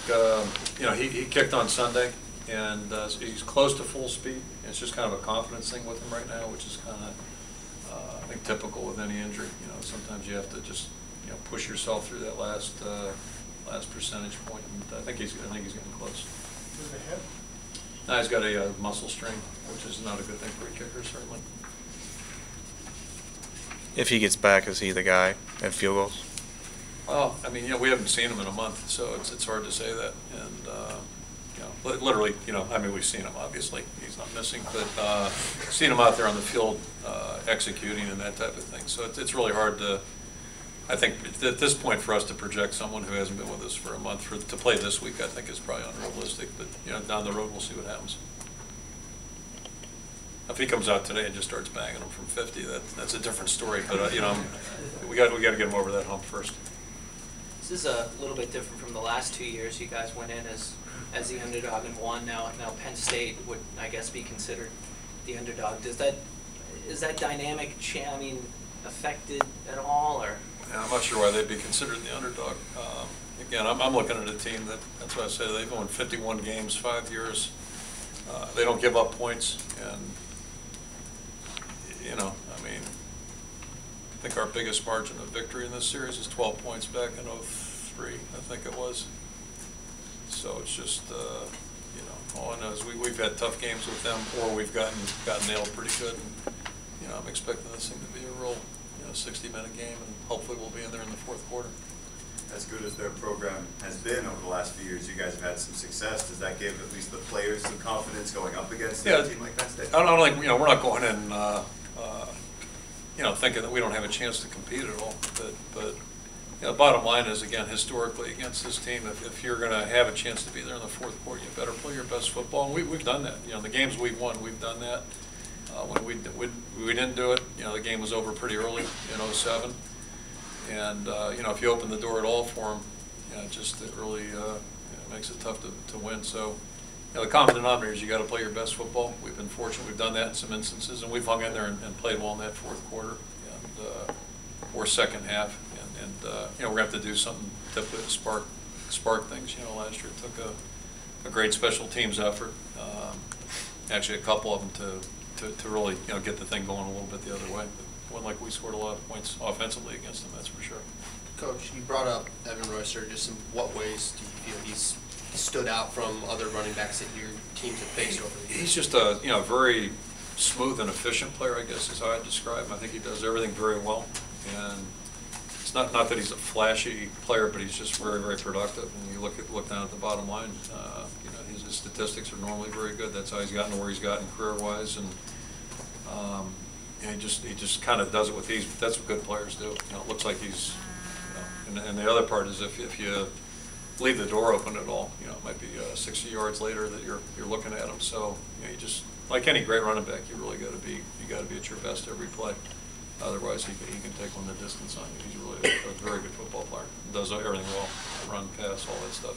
you know, he kicked on Sunday, and he's close to full speed. It's just kind of a confidence thing with him right now, which is kind of, I think, typical with any injury. You know, sometimes you have to just, you know, push yourself through that last percentage point. And I think he's getting close. Is it hip? Now he's got a muscle strain, which is not a good thing for a kicker, certainly. If he gets back, is he the guy at field goals? Well, I mean, you know, we haven't seen him in a month, so it's hard to say that. And you know, literally, you know, I mean, we've seen him. Obviously, he's not missing, but seen him out there on the field executing and that type of thing. So it's really hard to, I think, at this point, for us to project someone who hasn't been with us for a month to play this week. I think is probably unrealistic. But you know, down the road, we'll see what happens. If he comes out today and just starts banging them from 50, that's a different story. But you know, we got to get him over that hump first. This is a little bit different from the last 2 years. You guys went in as the underdog and won. Now Penn State would, I guess, be considered the underdog. Is that dynamic, I mean, affected at all, or? Yeah, I'm not sure why they'd be considered the underdog. Again, I'm looking at a team that's why I say they've won 51 games, 5 years. They don't give up points, and you know, I mean, I think our biggest margin of victory in this series is 12 points back in '03, I think it was. So it's just, you know, all I know is we've had tough games with them, or we've gotten nailed pretty good. And, you know, I'm expecting this thing to be a real, you know, 60-minute game, and hopefully we'll be in there in the fourth quarter. As good as their program has been over the last few years, you guys have had some success. Does that give at least the players some confidence going up against a team like Penn State? I don't like, you know, we're not going in, you know, thinking that we don't have a chance to compete at all. But you know, the bottom line is, again, historically against this team, if you're going to have a chance to be there in the fourth quarter, you better play your best football. And we've done that. You know, the games we've won, we've done that. When we didn't do it, you know, the game was over pretty early in '07. And you know, if you open the door at all for them, you know, it really you know, makes it tough to win. So, you know, the common denominator is you got to play your best football. We've been fortunate; we've done that in some instances, and we've hung in there and played well in that fourth quarter and or second half. And you know, we're going to have to do something typically to spark things. You know, last year it took a great special teams effort, actually a couple of them to really, you know, get the thing going a little bit the other way. But it wasn't like we scored a lot of points offensively against them, that's for sure. Coach, you brought up Evan Royster. Just in what ways do you feel he's stood out from other running backs that your teams have faced over the years? He's just a, you know, very smooth and efficient player, I guess is how I describe him. I think he does everything very well, and it's not that he's a flashy player, but he's just very, very productive. And you look down at the bottom line, you know, his statistics are normally very good. That's how he's gotten to where he's gotten career-wise, and he just kind of does it with ease. But that's what good players do. You know, it looks like he's, you know, and the other part is if you leave the door open at all, you know, it might be 60 yards later that you're looking at him. So you know, you just, like any great running back, you really got to be at your best every play. Otherwise, he can take on the distance on you. He's really a very good football player. Does everything well, run, pass, all that stuff.